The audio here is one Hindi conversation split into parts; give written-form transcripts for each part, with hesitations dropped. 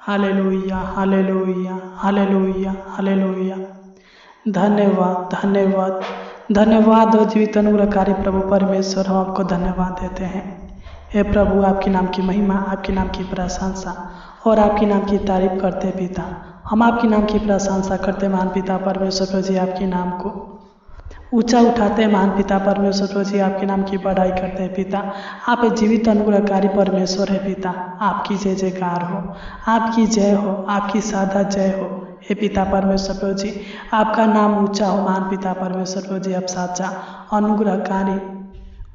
Hallelujah hallelujah hallelujah hallelujah. धन्यवाद धन्यवाद धन्यवाद हो जीवित अनुग्रहकारी प्रभु परमेश्वर, हम आपको धन्यवाद देते हैं। हे प्रभु, आपके नाम की महिमा, आपके नाम की प्रशंसा और आपके नाम की तारीफ करते पिता। हम आपके नाम की प्रशंसा करते महान पिता परमेश्वर जी, आपके नाम को ऊंचा उठाते हैं महान पिता परमेश्वर जी, आपके नाम की बढ़ाई करते हैं पिता। आप जीवित अनुग्रहकारी परमेश्वर है पिता, आपकी जय जयकार हो, आपकी जय हो, आपकी सादा जय हो। हे पिता परमेश्वर जी, आपका नाम ऊंचा हो महान पिता परमेश्वर जी। आप साचा अनुग्रहकारी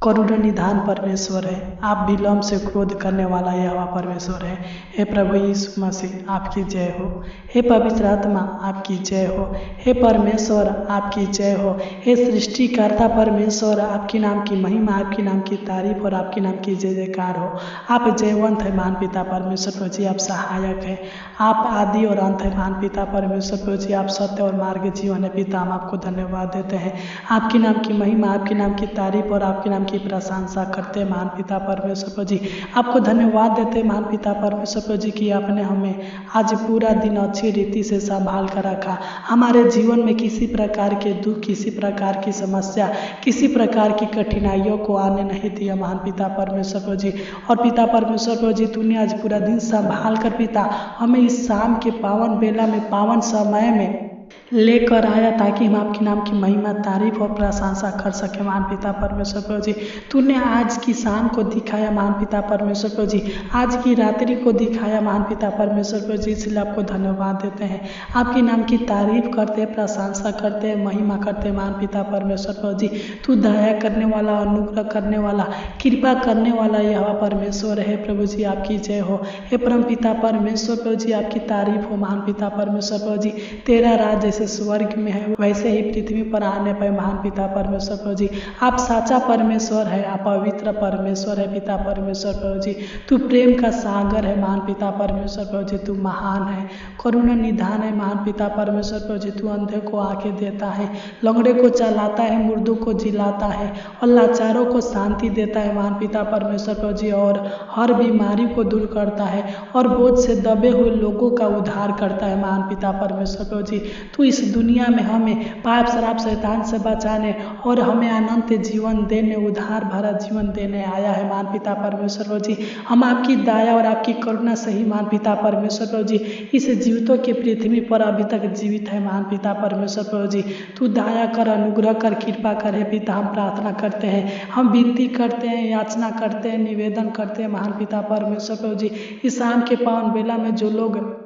करुणा निधान परमेश्वर है, आप विलम्ब से क्रोध करने वाला यहोवा परमेश्वर है। हे प्रभु यीशु मसीह, आपकी जय हो। हे पवित्र आत्मा, आपकी जय हो। हे परमेश्वर, आपकी जय हो। हे सृष्टिकर्ता परमेश्वर, आपके नाम की महिमा, आपके नाम की तारीफ और आपके नाम की जय जयकार हो। आप जयवंत है महान पिता परमेश्वर जी, आप सहायक है, आप आदि और अंत है महान पिता परमेश्वर जी। आप सत्य और मार्ग जीवन है पिता, हम आपको धन्यवाद देते हैं। आपके नाम की महिमा, आपके नाम की तारीफ और आपके नाम की प्रशंसा करते हैं महान पिता परमेश्वर जी। आपको धन्यवाद देते हैं महान पिता परमेश्वर जी कि आपने हमें आज पूरा दिन अच्छी रीति से संभाल कर रखा। हमारे जीवन में किसी प्रकार के दुख, किसी प्रकार की समस्या, किसी प्रकार की कठिनाइयों को आने नहीं दिया महान पिता परमेश्वर जी। और पिता परमेश्वर जी, तूने आज पूरा दिन संभाल कर पिता हमें इस शाम के पावन बेला में, पावन समय में लेकर आया, ताकि हम आपके नाम की महिमा, तारीफ और प्रशंसा कर सके महान पिता परमेश्वर जी। तूने आज की शाम को दिखाया महान पिता परमेश्वर जी, आज की रात्रि को दिखाया महान पिता परमेश्वर जी, इसलिए आपको धन्यवाद देते हैं। आपके नाम की तारीफ करते, प्रशंसा करते, महिमा करते महान पिता परमेश्वर जी। तू दया करने वाला, अनुग्रह करने वाला, कृपा करने वाला यह परमेश्वर है प्रभु जी, आपकी जय हो। हे परम पिता परमेश्वर जी, आपकी तारीफ हो महान पिता परमेश्वर जी। तेरा राज जैसे स्वर्ग में है वैसे ही पृथ्वी पर आने पर महान पिता परमेश्वर जी। आप साचा परमेश्वर है, आप पवित्र परमेश्वर है पिता परमेश्वर जी। तू प्रेम का सागर है महान पिता परमेश्वर जी। तू महान है, करुणा निधान है महान पिता परमेश्वर जी। तू अंधे को आंखें देता है, लंगड़े को चलाता है, मुर्दों को जिलाता है और लाचारों को शांति देता है महान पिता परमेश्वर जी। और हर बीमारी को दूर करता है और बोझ से दबे हुए लोगों का उद्धार करता है महान पिता परमेश्वर जी। तू इस दुनिया में हमें पाप शराब शैतान से बचाने और हमें अनंत जीवन देने, उद्धार भरा जीवन देने आया है महान पिता परमेश्वर जी। हम आपकी दया और आपकी करुणा से ही महान पिता परमेश्वर जी इस जीवितों की पृथ्वी पर अभी तक जीवित है महान पिता परमेश्वर जी। तू दया कर, अनुग्रह कर, कृपा कर हे पिता, हम प्रार्थना करते हैं, हम विनती करते हैं, याचना करते हैं, निवेदन करते हैं महान पिता परमेश्वर जी। इस शाम के पावन बेला में जो लोग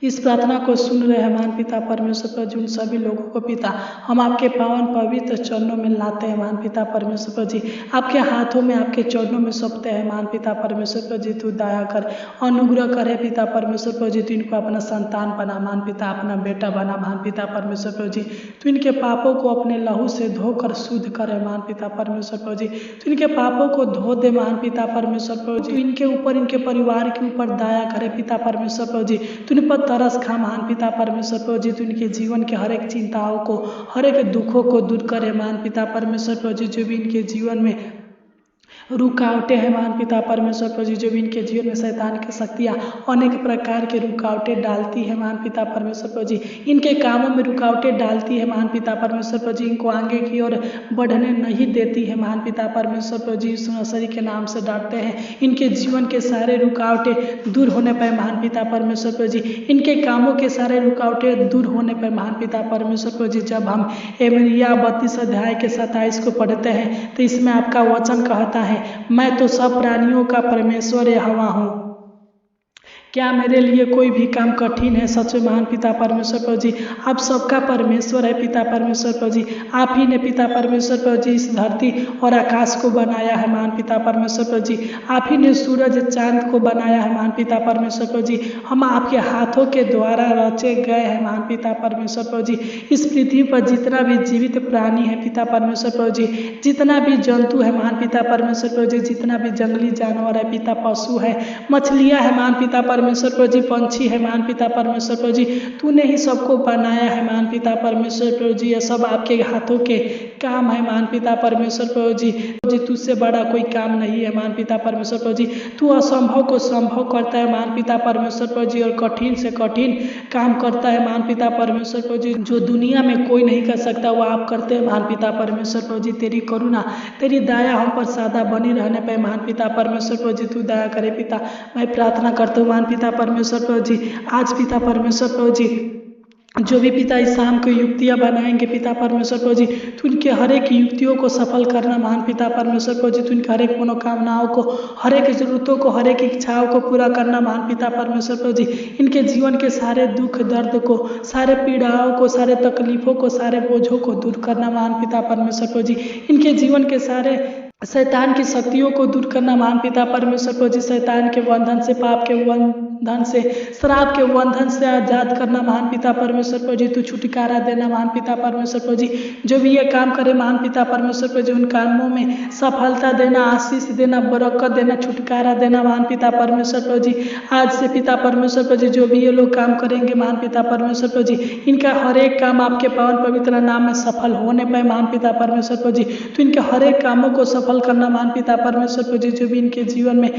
इस प्रार्थना को सुन रहे हैं महान पिता परमेश्वर जी, उन सभी लोगों को पिता हम आपके पावन पवित्र चरणों में लाते हैं महान पिता परमेश्वर जी। आपके हाथों में, आपके चरणों में सौंपते हैं महान पिता परमेश्वर जी। तू दया कर, अनुग्रह करे पिता परमेश्वर जी। तू इनको अपना संतान बना महान पिता, अपना बेटा बना महान पिता परमेश्वर जी। तू इनके पापों को अपने लहू से धोकर शुद्ध करे महान पिता परमेश्वर जी। तू इनके पापों को धो दे महान पिता परमेश्वर जी। इनके ऊपर, इनके परिवार के ऊपर दया करे पिता परमेश्वर जी। तू इन पर तरस खा महान पिता परमेश्वर जी। तू इनके जीवन के हर एक चिंताओं को, हर एक दुखों को दूर करे महान पिता परमेश्वर जी। जो भी इनके जीवन में रुकावटें हैं महान पिता परमेश्वर जी, जो भी इनके जीवन में शैतान की शक्तियाँ अनेक प्रकार के रुकावटें डालती है महान पिता परमेश्वर जी, इनके कामों में रुकावटें डालती है महान पिता परमेश्वर जी, इनको आगे की ओर बढ़ने नहीं देती है महान पिता परमेश्वर जी। यीशु मसीह के नाम से डांटते हैं, इनके जीवन के सारे रुकावटें दूर होने पर महान पिता परमेश्वर जी, इनके कामों के सारे रुकावटें दूर होने पर महान पिता परमेश्वर जी। जब हम यिर्मयाह 32 अध्याय के 27 को पढ़ते हैं तो इसमें आपका वचन कहता है, मैं तो सब प्राणियों का परमेश्वर यहोवा हूँ, क्या मेरे लिए कोई भी काम कठिन है? सच में महान पिता परमेश्वर जी, आप सबका परमेश्वर है पिता परमेश्वर जी। आप ही ने पिता परमेश्वर जी इस धरती और आकाश को बनाया है महान पिता परमेश्वर जी। आप ही ने सूरज चांद को बनाया है महान पिता परमेश्वर जी। हम आपके हाथों के द्वारा रचे गए हैं महान पिता परमेश्वर जी। इस पृथ्वी पर जितना भी जीवित प्राणी है पिता परमेश्वर जी, जितना भी जंतु है महान पिता परमेश्वर जी, जितना भी जंगली जानवर है पिता, पशु है, मछलियाँ है महान पिता परमेश्वर जी, पंछी है महान पिता परमेश्वर जी, तूने ही सबको बनाया है महान पिता परमेश्वर जी। ये सब आपके हाथों के काम है महान पिता परमेश्वर प्रभु जी तुझसे बड़ा कोई काम नहीं है महान पिता परमेश्वर प्रभु जी। तू असंभव को संभव करता है महान पिता परमेश्वर प्रभु जी, और कठिन से कठिन काम करता है महान पिता परमेश्वर प्रभु जी। जो दुनिया में कोई नहीं कर सकता वो आप करते हैं महान पिता परमेश्वर प्रभु जी। तेरी करुणा तेरी दया हम पर सदा बनी रहने पे महान पिता परमेश्वर प्रभु जी तू दया करे पिता। मैं प्रार्थना करता हूँ महान पिता परमेश्वर प्रभु जी, आज पिता परमेश्वर प्रभु जी जो भी पिता इस शाम को युक्तियाँ बनाएंगे पिता परमेश्वर प्रभु जी, तू उनके हर एक युक्तियों को सफल करना महान पिता परमेश्वर प्रभु जी। तू उनके हर एक मनोकामनाओं को, हर एक जरूरतों को, हर एक इच्छाओं को पूरा करना महान पिता परमेश्वर प्रभु जी। इनके जीवन के सारे दुख दर्द को, सारे पीड़ाओं को, सारे तकलीफों को, सारे बोझों को दूर करना महान पिता परमेश्वर प्रभु जी। इनके जीवन के सारे शैतान की शक्तियों को दूर करना महान पिता परमेश्वर प्रभु जी। शैतान के बंधन से, पाप के बंधन से, शराब के बंधन से आजाद करना महान पिता परमेश्वर प्रभु जी। तू छुटकारा देना महान पिता परमेश्वर प्रभु जी। जो भी ये काम करे महान पिता परमेश्वर प्रभु जी, उन कामों में सफलता देना, आशीष देना, बरकत देना, छुटकारा देना महान पिता परमेश्वर प्रभु जी। आज से पिता परमेश्वर प्रभु जी जो भी ये लोग काम करेंगे महान पिता परमेश्वर प्रभु जी, इनका हर एक काम आपके पावन पवित्र नाम में सफल होने पाए महान पिता परमेश्वर प्रभु जी। तो इनके हर एक कामों को सफल करना महान पिता परमेश्वर प्रभु जी। जो भी इनके जीवन में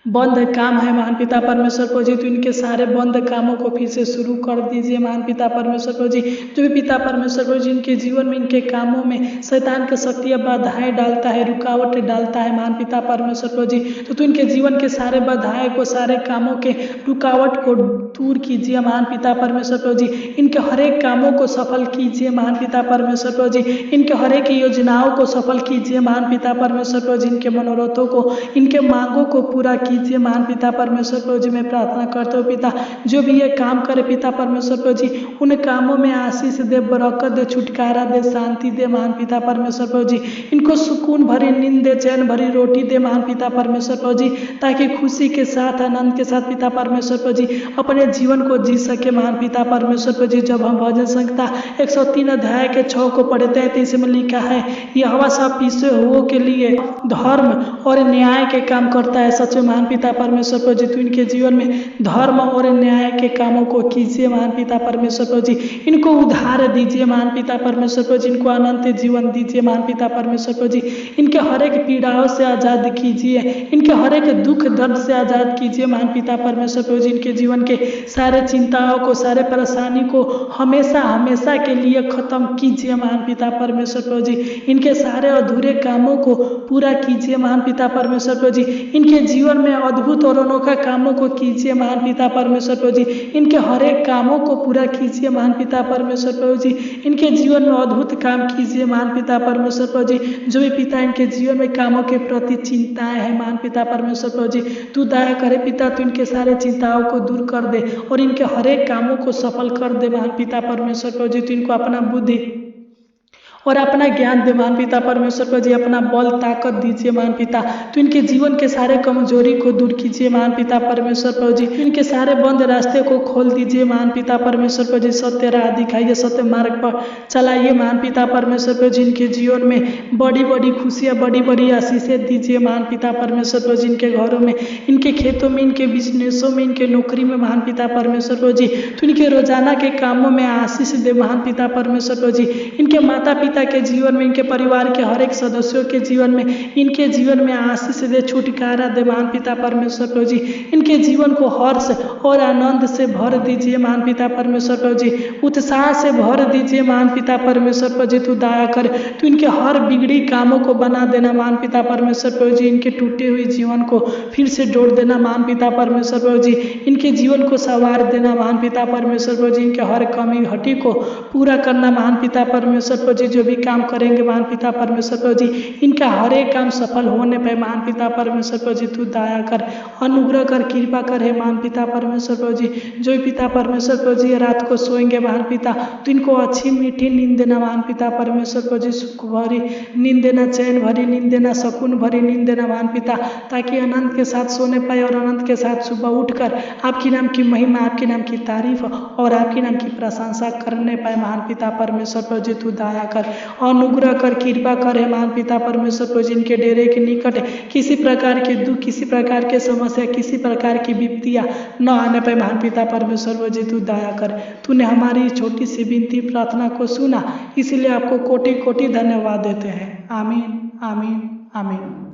बंद काम है महान पिता परमेश्वर प्रभु जी, तो इनके सारे बंद कामों को फिर से शुरू कर दीजिए महान पिता परमेश्वर प्रभु जी। जो भी पिता परमेश्वर प्रभु जी इनके जीवन में, इनके कामों में शैतान की शक्तियाँ बाधाएं डालता है, रुकावटें डालता है महान पिता परमेश्वर प्रभु जी, तो इनके जीवन के सारे बाधाएं को, सारे कामों के रुकावट को दूर कीजिए महान पिता परमेश्वर प्रभु जी। इनके हर एक कामों को सफल कीजिए महान पिता परमेश्वर प्रभु जी। इनके हर एक योजनाओं को सफल कीजिए महान पिता परमेश्वर प्रभु जी। इनके मनोरथों को, इनके मांगों को पूरा कीजिए महान पिता परमेश्वर प्रभु जी। मैं प्रार्थना करता हूँ पिता, जो भी ये काम करे पिता परमेश्वर प्रभु जी, उन कामों में आशीष दे, बरकत दे, छुटकारा दे, शांति दे महान पिता परमेश्वर प्रभु जी। इनको सुकून भरी नींद दे, चैन भरी रोटी दे महान पिता परमेश्वर प्रभु जी, ताकि खुशी के साथ, आनंद के साथ पिता परमेश्वर प्रभु जी अपने जीवन को जी सके महान पिता परमेश्वर प्रभु जी। जब हम भजन संहिता 103 अध्याय के 6 को पढ़ते हैं तो इसमें लिखा है, यहोवा सब पीछे हुओं के लिए धर्म और न्याय के काम करता है। सच में महान पिता परमेश्वर प्रभु जी, तो इनके जीवन में धर्म और न्याय के कामों को कीजिए महान पिता परमेश्वर प्रभु जी। इनको उद्धार दीजिए महान पिता परमेश्वर प्रभु जी। इनको अनंत जीवन दीजिए महान पिता परमेश्वर प्रभु जी। इनके हर एक पीड़ाओं से आजाद कीजिए, इनके हर एक दुख दर्द से आजाद कीजिए महान पिता परमेश्वर प्रभु जी। इनके जीवन के सारे चिंताओं को, सारे परेशानी को हमेशा हमेशा के लिए खत्म कीजिए महान पिता परमेश्वर प्रभु जी। इनके सारे अधूरे कामों को पूरा कीजिए महान पिता परमेश्वर प्रभु जी। इनके जीवन में अद्भुत और अनोखा कामों को कीजिए महान पिता परमेश्वर प्रभु जी। इनके हर एक कामों को पूरा कीजिए महान पिता परमेश्वर प्रभु जी। इनके जीवन में अद्भुत काम कीजिए महान पिता परमेश्वर प्रभु जी। जो भी पिता इनके जीवन में कामों के प्रति चिंताएं हैं महान पिता परमेश्वर प्रभु जी, तू दया करे पिता, तू इनके सारे चिंताओं को दूर कर दे और इनके हर एक कामों को सफल कर दे महान पिता परमेश्वर प्रभु जी। तो इनको अपना बुद्धि और अपना ज्ञान दे महान पिता परमेश्वर प्रभु जी। अपना बल ताकत दीजिए महान पिता, तो इनके जीवन के सारे कमजोरी को दूर कीजिए महान पिता परमेश्वर प्रभु जी। इनके सारे बंद रास्ते को खोल दीजिए महान पिता परमेश्वर प्रभु जी। सत्य राह दिखाइए, सत्य मार्ग पर चलाइए महान पिता परमेश्वर प्रभु जी। इनके जीवन में बड़ी बड़ी खुशियाँ, बड़ी बड़ी आशीषें दीजिए महान पिता परमेश्वर प्रभु जी। इनके घरों में, इनके खेतों में, इनके बिजनेसों में, इनके नौकरी में महान पिता परमेश्वर प्रभु जी, तो इनके रोजाना के कामों में आशीष दे महान पिता परमेश्वर प्रभु जी। इनके माता पिता के जीवन में, इनके परिवार के हर एक सदस्यों के जीवन में, इनके जीवन में आशीष दे, छुटकारा दे महान पिता परमेश्वर प्रभु जी। इनके जीवन को हर्ष और आनंद से भर दीजिए महान पिता परमेश्वर प्रभु जी। उत्साह से भर दीजिए महान पिता परमेश्वर प्रभु जी। तू दया कर, तू इनके हर बिगड़ी कामों को बना देना महान पिता परमेश्वर प्रभु जी। इनके टूटे हुए जीवन को फिर से जोड़ देना महान पिता परमेश्वर प्रभु जी। इनके जीवन को संवार देना महान पिता परमेश्वर प्रभु जी। इनके हर कमी घटी को पूरा करना महान पिता परमेश्वर प्रभु जी। जो भी काम करेंगे महान पिता परमेश्वर प्रभु जी, इनका हर एक काम सफल होने पे महान पिता परमेश्वर प्रभु जी तू दया कर, अनुग्रह कर, कृपा कर हे महान पिता परमेश्वर प्रभु जी। जो पिता परमेश्वर प्रभु जी रात को सोएंगे महान पिता, तो इनको अच्छी मीठी नींद देना महान पिता परमेश्वर प्रभु जी। सुख भरी नींद देना, चैन भरी नींद देना, सुकून भरी नींद देना महान पिता, ताकि आनंद के साथ सोने पाए और आनंद के साथ सुबह उठकर आपके नाम की महिमा, आपके नाम की तारीफ और आपके नाम की प्रशंसा करने पाए महान पिता परमेश्वर प्रभु जी। तू दया कर, अनुग्रह कर, कृपा कर हे महान पिता परमेश्वर प्रभु, जिनके डेरे के निकट किसी प्रकार के दुख, किसी प्रकार के समस्या, किसी प्रकार की विपत्तियाँ न आने पर महान पिता परमेश्वर प्रभु जी तू दया कर। तूने हमारी छोटी सी विनती प्रार्थना को सुना, इसलिए आपको कोटि कोटि धन्यवाद देते हैं। आमीन, आमीन, आमीन।